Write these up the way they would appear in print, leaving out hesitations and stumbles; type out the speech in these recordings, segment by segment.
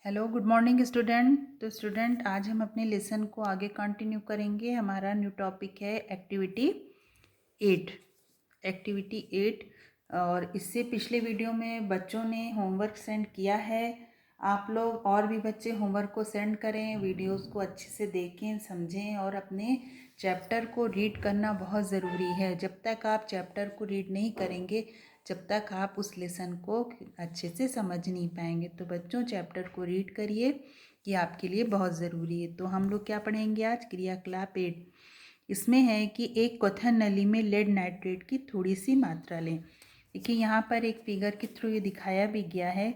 Hello good morning student. तो student आज हम अपने लेसन को आगे कंटिन्यू करेंगे। हमारा न्यू टॉपिक है एक्टिविटी 8। एक्टिविटी 8 और इससे पिछले वीडियो में बच्चों ने होमवर्क सेंड किया है। आप लोग और भी बच्चे होमवर्क को सेंड करें, वीडियोस को अच्छे से देखें, समझें और अपने चैप्टर को रीड करना बहुत ज़रूरी है। जब तक आप चैप्टर को रीड नहीं करेंगे, जब तक आप उस लेसन को अच्छे से समझ नहीं पाएंगे। तो बच्चों चैप्टर को रीड करिए, ये आपके लिए बहुत ज़रूरी है। तो हम लोग क्या पढ़ेंगे आज? क्रियाकलाप 8। इसमें है कि एक क्वेश्चन नली में लेड नाइट्रेट की थोड़ी सी मात्रा लें। देखिए यहाँ पर एक फिगर के थ्रू ये दिखाया भी गया है।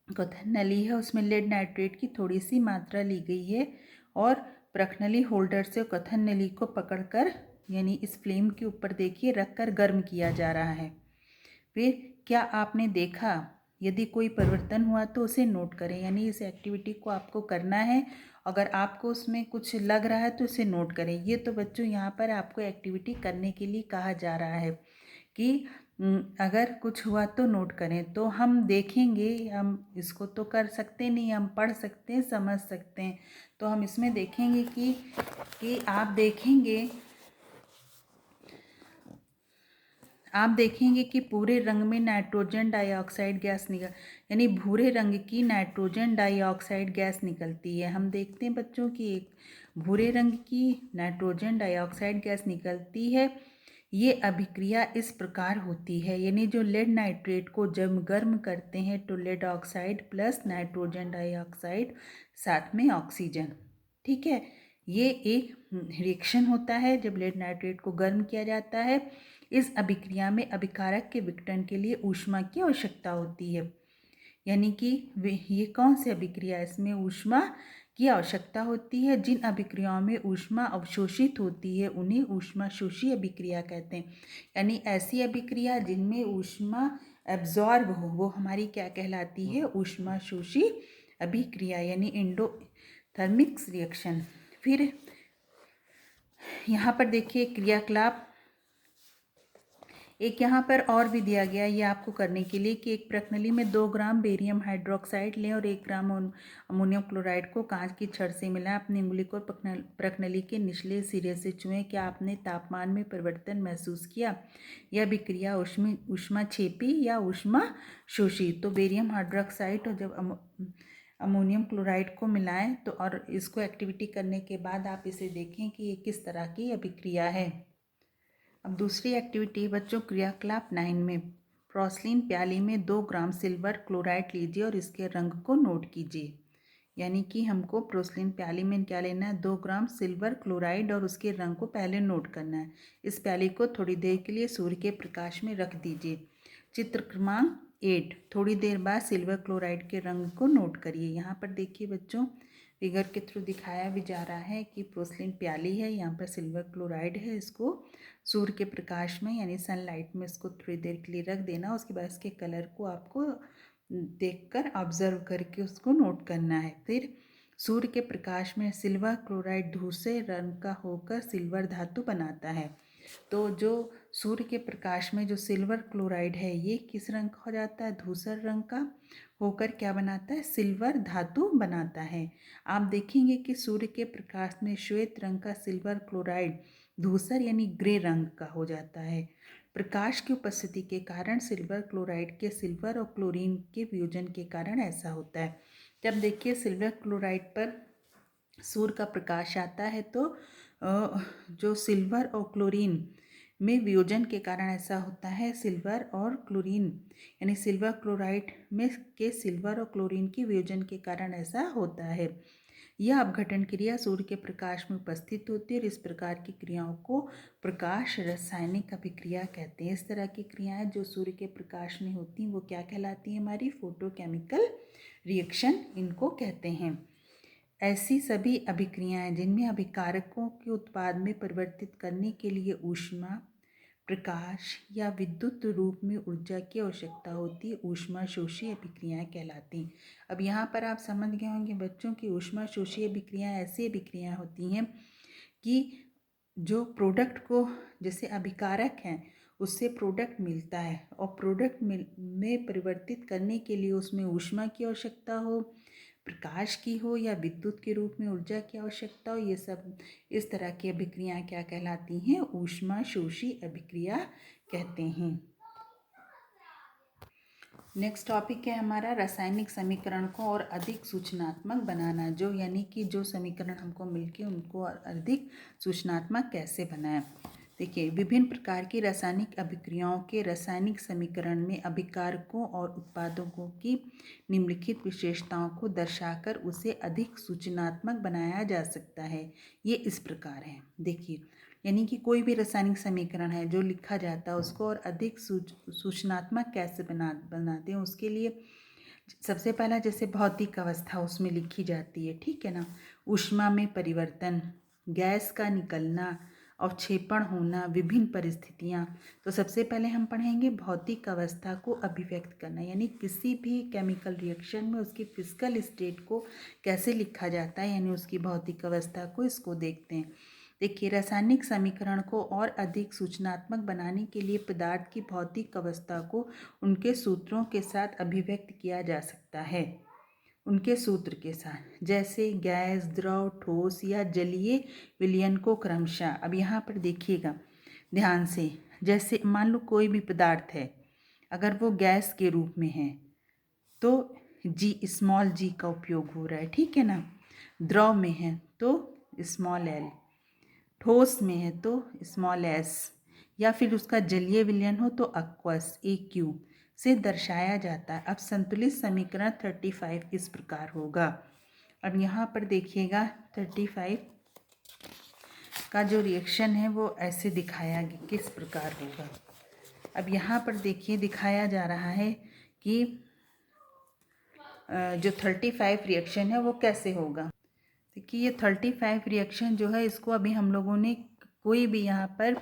क्वेश्चन नली है, उसमें लेड नाइट्रेट की थोड़ी सी मात्रा ली गई है और प्रखनली होल्डर से क्वेश्चन नली को पकड़कर यानी इस फ्लेम के ऊपर देखिए रखकर गर्म किया जा रहा है। फिर क्या आपने देखा? यदि कोई परिवर्तन हुआ तो उसे नोट करें। यानी इस एक्टिविटी को आपको करना है। अगर आपको उसमें कुछ लग रहा है तो उसे नोट करें। ये तो बच्चों यहाँ पर आपको एक्टिविटी करने के लिए कहा जा रहा है कि अगर कुछ हुआ तो नोट करें। तो हम देखेंगे, हम इसको तो कर सकते नहीं, हम पढ़ सकते हैं, समझ सकते हैं। तो हम इसमें देखेंगे कि आप देखेंगे कि भूरे रंग में नाइट्रोजन डाइऑक्साइड गैस यानी भूरे रंग की नाइट्रोजन डाइऑक्साइड गैस निकलती है। हम देखते हैं बच्चों की एक भूरे रंग की नाइट्रोजन डाइऑक्साइड गैस निकलती है। ये अभिक्रिया इस प्रकार होती है, यानी जो लेड नाइट्रेट को जब गर्म करते हैं तो lead oxide plus nitrogen dioxide साथ में ऑक्सीजन, ठीक है, ये एक रिएक्शन होता है जब लेड नाइट्रेट को गर्म किया जाता है। इस अभिक्रिया में अभिकारक के विघटन के लिए ऊष्मा की आवश्यकता होती है। यानी कि ये कौन सी अभिक्रिया है? इसमें ऊष्मा की आवश्यकता होती है। जिन अभिक्रियाओं में ऊष्मा अवशोषित होती है उन्हें ऊष्मा शोषी अभिक्रिया कहते हैं। यानी ऐसी अभिक्रिया जिनमें ऊष्मा एब्जॉर्ब हो वो हमारी क्या कहलाती है? ऊष्मा शोषी अभिक्रिया यानी एंडोथर्मिक रिएक्शन। फिर यहाँ पर देखिए क्रियाकलाप एक यहाँ पर और भी दिया गया ये आपको करने के लिए कि एक प्रणाली में 2 ग्राम बेरियम हाइड्रोक्साइड लें और 1 ग्राम अमोनियम क्लोराइड को कांच की छड़ से मिलाएं। अपनी उंगली को प्रणाली के निचले सिरे से छुएं। क्या आपने तापमान में परिवर्तन महसूस किया? यह अभिक्रिया ऊष्मा छेपी या ऊष्मा शोषी? तो बेरियम हाइड्रोक्साइड और जब अमोनियम क्लोराइड को मिलाएं तो और इसको एक्टिविटी करने के बाद आप इसे देखें कि ये किस तरह की अभिक्रिया है। अब दूसरी एक्टिविटी बच्चों क्रियाकलाप 9 में पोर्सिलेन प्याली में 2 ग्राम सिल्वर क्लोराइड लीजिए और इसके रंग को नोट कीजिए। यानी कि हमको पोर्सिलेन प्याली में क्या लेना है? 2 ग्राम सिल्वर क्लोराइड और उसके रंग को पहले नोट करना है। इस प्याली को थोड़ी देर के लिए सूर्य के प्रकाश में रख दीजिए। चित्र क्रमांक 8, थोड़ी देर बाद सिल्वर क्लोराइड के रंग को नोट करिए। यहाँ पर देखिए बच्चों फिगर के थ्रू दिखाया भी जा रहा है कि पोर्सिलेन प्याली है, यहाँ पर सिल्वर क्लोराइड है। इसको सूर्य के प्रकाश में यानी सनलाइट में इसको थोड़ी देर के लिए रख देना। उसके बाद इसके कलर को आपको देखकर ऑब्जर्व करके उसको नोट करना है। फिर सूर्य के प्रकाश में सिल्वर क्लोराइड धूसर रंग का होकर सिल्वर धातु बनाता है। तो जो सूर्य के प्रकाश में जो सिल्वर क्लोराइड है ये किस रंग का हो जाता है? धूसर रंग का होकर क्या बनाता है? सिल्वर धातु बनाता है। आप देखेंगे कि सूर्य के प्रकाश में श्वेत रंग का सिल्वर क्लोराइड धूसर यानी ग्रे रंग का हो जाता है। प्रकाश की उपस्थिति के कारण सिल्वर क्लोराइड के सिल्वर और क्लोरीन के वियोजन के कारण ऐसा होता है। जब देखिए सिल्वर क्लोराइड पर सूर्य का प्रकाश आता है तो जो सिल्वर और क्लोरीन में वियोजन के कारण ऐसा होता है। सिल्वर और क्लोरीन यानी सिल्वर क्लोराइड में के सिल्वर और क्लोरीन की वियोजन के कारण ऐसा होता है। यह अपघटन क्रिया सूर्य के प्रकाश में उपस्थित होती है और इस प्रकार की क्रियाओं को प्रकाश रासायनिक अभिक्रिया कहते हैं। इस तरह की क्रियाएं जो सूर्य के प्रकाश में होती हैं वो क्या कहलाती हैं? हमारी फोटोकेमिकल रिएक्शन इनको कहते हैं। ऐसी सभी अभिक्रियाएं जिनमें अभिकारकों के उत्पाद में परिवर्तित करने के लिए ऊष्मा, प्रकाश या विद्युत रूप में ऊर्जा की आवश्यकता होती है ऊष्मा शोषी अभिक्रियाएं कहलाती हैं। अब यहाँ पर आप समझ गए होंगे बच्चों की ऊष्मा शोषी अभिक्रियाएं ऐसी अभिक्रियाएं होती हैं कि जो प्रोडक्ट को जैसे अभिकारक हैं उससे प्रोडक्ट मिलता है और प्रोडक्ट में परिवर्तित करने के लिए उसमें ऊष्मा की आवश्यकता हो, प्रकाश की हो या विद्युत के रूप में ऊर्जा की आवश्यकता हो, ये सब इस तरह की अभिक्रियाएं क्या कहलाती हैं? ऊष्माशोषी अभिक्रिया कहते हैं। नेक्स्ट टॉपिक है हमारा रासायनिक समीकरण को और अधिक सूचनात्मक बनाना, जो यानी कि जो समीकरण हमको मिलके उनको अधिक सूचनात्मक कैसे बनाएं। देखिए, विभिन्न प्रकार की रासायनिक अभिक्रियाओं के रासायनिक समीकरण में अभिकारकों और उत्पादों की निम्नलिखित विशेषताओं को दर्शाकर उसे अधिक सूचनात्मक बनाया जा सकता है। ये इस प्रकार है। देखिए, यानी कि कोई भी रासायनिक समीकरण है जो लिखा जाता है उसको और अधिक सूचनात्मक कैसे बनाते हैं, उसके लिए सबसे पहला जैसे भौतिक अवस्था उसमें लिखी जाती है, ठीक है ना। ऊष्मा में परिवर्तन, गैस का निकलना, अवक्षेपण होना, विभिन्न परिस्थितियाँ। तो सबसे पहले हम पढ़ेंगे भौतिक अवस्था को अभिव्यक्त करना, यानी किसी भी केमिकल रिएक्शन में उसकी फिजिकल स्टेट को कैसे लिखा जाता है, यानी उसकी भौतिक अवस्था को, इसको देखते हैं। देखिए, रासायनिक समीकरण को और अधिक सूचनात्मक बनाने के लिए पदार्थ की भौतिक अवस्था को उनके सूत्रों के साथ अभिव्यक्त किया जा सकता है। उनके सूत्र के साथ, जैसे गैस, द्रव, ठोस या जलीय विलयन को क्रमशः। अब यहाँ पर देखिएगा ध्यान से, जैसे मान लो कोई भी पदार्थ है, अगर वो गैस के रूप में है तो जी, स्मॉल जी का उपयोग हो रहा है, ठीक है ना। द्रव में है तो स्मॉल एल, ठोस में है तो स्मॉल एस, या फिर उसका जलीय विलयन हो तो अक्वस ए क्यू से दर्शाया जाता है। अब संतुलित समीकरण 35 इस प्रकार होगा। अब यहाँ पर देखिएगा 35 का जो रिएक्शन है वो ऐसे दिखाया गया, किस प्रकार होगा। अब यहाँ पर देखिए दिखाया जा रहा है कि जो 35 रिएक्शन है वो कैसे होगा। देखिए, ये 35 रिएक्शन जो है इसको अभी हम लोगों ने कोई भी यहाँ पर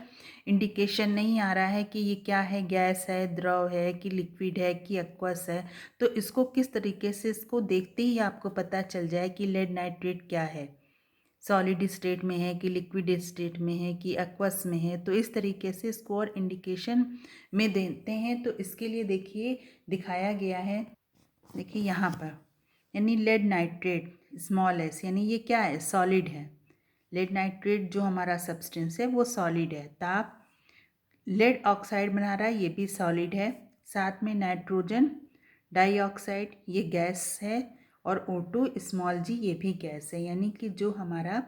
इंडिकेशन नहीं आ रहा है कि ये क्या है, गैस है, द्रव है कि लिक्विड है कि एक्वस है। तो इसको किस तरीके से, इसको देखते ही आपको पता चल जाए कि लेड नाइट्रेट क्या है, सॉलिड स्टेट में है कि लिक्विड स्टेट में है कि एक्वस में है। तो इस तरीके से इसको और इंडिकेशन में देते हैं। तो इसके लिए देखिए दिखाया गया है, देखिए यहाँ पर, यानी लेड नाइट्रेट स्मॉल एस, यानी ये क्या है, सॉलिड है। लेड नाइट्रेट जो हमारा सब्सटेंस है वो सॉलिड है। ताप लेड ऑक्साइड बना रहा है, ये भी सॉलिड है। साथ में नाइट्रोजन डाइऑक्साइड ये गैस है, और O2 स्मॉल जी ये भी गैस है। यानी कि जो हमारा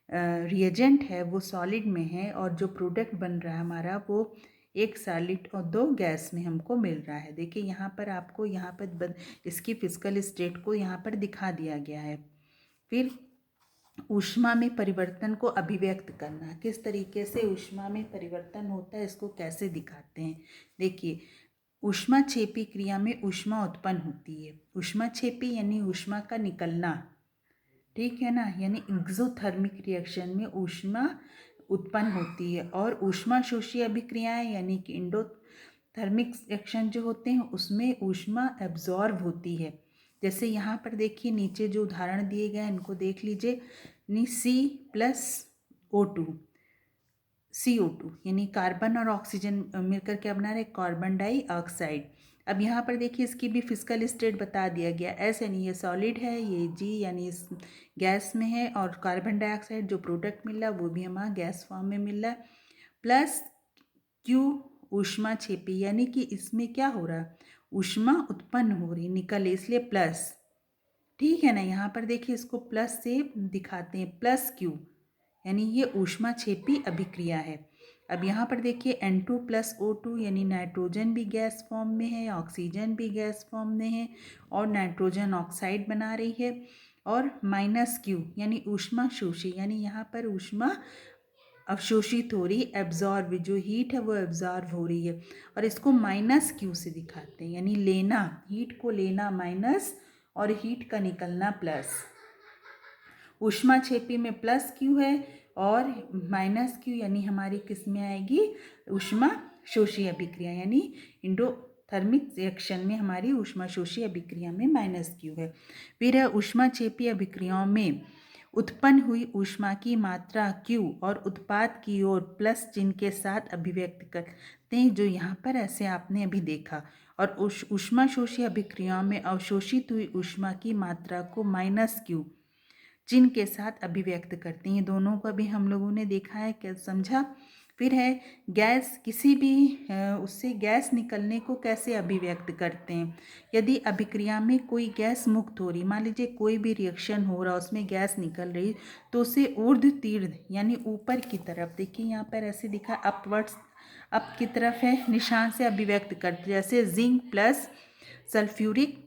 रिएजेंट है वो सॉलिड में है और जो प्रोडक्ट बन रहा है हमारा वो एक सॉलिड और दो गैस में हमको मिल रहा है। देखिए यहाँ पर आपको यहाँ पर इसकी फिजिकल स्टेट को यहाँ पर दिखा दिया गया है। फिर ऊष्मा में परिवर्तन को अभिव्यक्त करना, किस तरीके से ऊष्मा में परिवर्तन होता है इसको कैसे दिखाते हैं। देखिए, ऊष्माक्षेपी क्रिया में ऊष्मा उत्पन्न होती है। ऊष्माक्षेपी यानी ऊष्मा का निकलना, ठीक है ना, यानी एक्सोथर्मिक रिएक्शन में ऊष्मा उत्पन्न होती है। और ऊष्माशोषी अभिक्रियाएं यानी कि इंडोथर्मिक रिएक्शन जो होते हैं उसमें ऊष्मा एब्जॉर्ब होती है। जैसे यहाँ पर देखिए नीचे जो उदाहरण दिए गए हैं इनको देख लीजिए, यानी C+O2, CO2 यानी कार्बन और ऑक्सीजन मिलकर क्या बना रहे हैं, कार्बन डाइऑक्साइड। अब यहाँ पर देखिए इसकी भी फिजिकल स्टेट बता दिया गया, एस यानी ये सॉलिड है, ये जी यानी इस गैस में है, और कार्बन डाइऑक्साइड जो प्रोडक्ट मिल रहा है वो भी हमारा गैस फॉर्म में मिल रहा है। प्लस क्यू ऊष्माक्षेपी, यानी कि इसमें क्या हो रहा है, ऊष्मा उत्पन्न हो रही, निकल, इसलिए प्लस, ठीक है ना। यहाँ पर देखिए इसको प्लस से दिखाते हैं, प्लस क्यू यानी ये ऊष्माक्षेपी अभिक्रिया है। अब यहाँ पर देखिए N2+O2 यानी नाइट्रोजन भी गैस फॉर्म में है, ऑक्सीजन भी गैस फॉर्म में है और नाइट्रोजन ऑक्साइड बना रही है। और -Q यानी ऊष्मा शोषी, यानी यहाँ पर ऊष्मा अवशोषित हो रही, एब्जॉर्ब, जो हीट है वो एब्जॉर्ब हो रही है। और इसको -Q से दिखाते हैं, यानी लेना, हीट को लेना माइनस और हीट का निकलना प्लस। ऊष्माक्षेपी में +Q है और -Q यानी हमारी किस में आएगी, ऊष्मा शोषी अभिक्रिया, यानी इंडोथर्मिक रिएक्शन में हमारी ऊष्मा शोषी अभिक्रिया में -Q है। फिर है ऊष्माक्षेपी अभिक्रियाओं में उत्पन्न हुई ऊष्मा की मात्रा Q और उत्पाद की ओर प्लस चिन्ह के साथ अभिव्यक्त करते हैं, जो यहाँ पर ऐसे आपने अभी देखा। और ऊष्माशोषी अभिक्रियाओं में अवशोषित हुई ऊष्मा की मात्रा को -Q चिन्ह के साथ अभिव्यक्त करती हैं। दोनों को भी हम लोगों ने देखा है, क्या समझा। फिर है गैस, किसी भी उससे गैस निकलने को कैसे अभिव्यक्त करते हैं। यदि अभिक्रिया में कोई गैस मुक्त हो रही, मान लीजिए कोई भी रिएक्शन हो रहा, उसमें गैस निकल रही, तो उसे ऊर्ध्व तीव्र यानी ऊपर की तरफ, देखिए यहाँ पर ऐसे दिखा अपवर्ड्स, अप की तरफ है निशान से अभिव्यक्त करते, जैसे जिंक प्लस सल्फ्यूरिक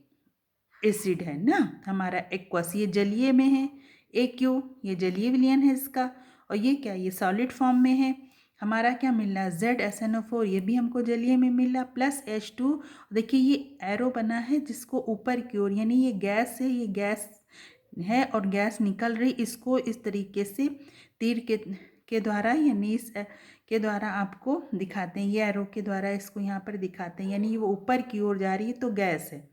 एसिड है ना हमारा एक्वस, ये जलीय में है। AQ ये जलीय विलयन है इसका। और ये क्या, ये सॉलिड फॉर्म में है। हमारा क्या मिल रहा है, ZSNO4 ये भी हमको जलीय में मिल रहा, प्लस H2। देखिए ये एरो बना है जिसको ऊपर की ओर, यानी ये गैस है, ये गैस है और गैस निकल रही, इसको इस तरीके से तीर के द्वारा, यानी इस के द्वारा आपको दिखाते हैं, ये एरो के द्वारा इसको यहाँ पर दिखाते हैं, यानी वो ऊपर की ओर जा रही है तो गैस है,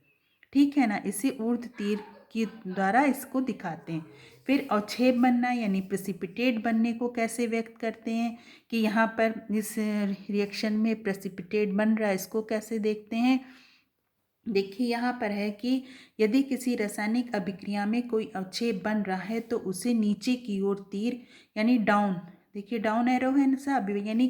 ठीक है ना। इसे ऊर्ध्व तीर के द्वारा इसको दिखाते हैं। फिर अवक्षेप बनना यानी प्रेसिपिटेट बनने को कैसे व्यक्त करते हैं, कि यहाँ पर इस रिएक्शन में प्रेसिपिटेट बन रहा है, इसको कैसे देखते हैं। देखिए यहाँ पर है कि यदि किसी रासायनिक अभिक्रिया में कोई अवक्षेप बन रहा है तो उसे नीचे की ओर तीर यानी डाउन, देखिए डाउन एरो है ना साहब, यानी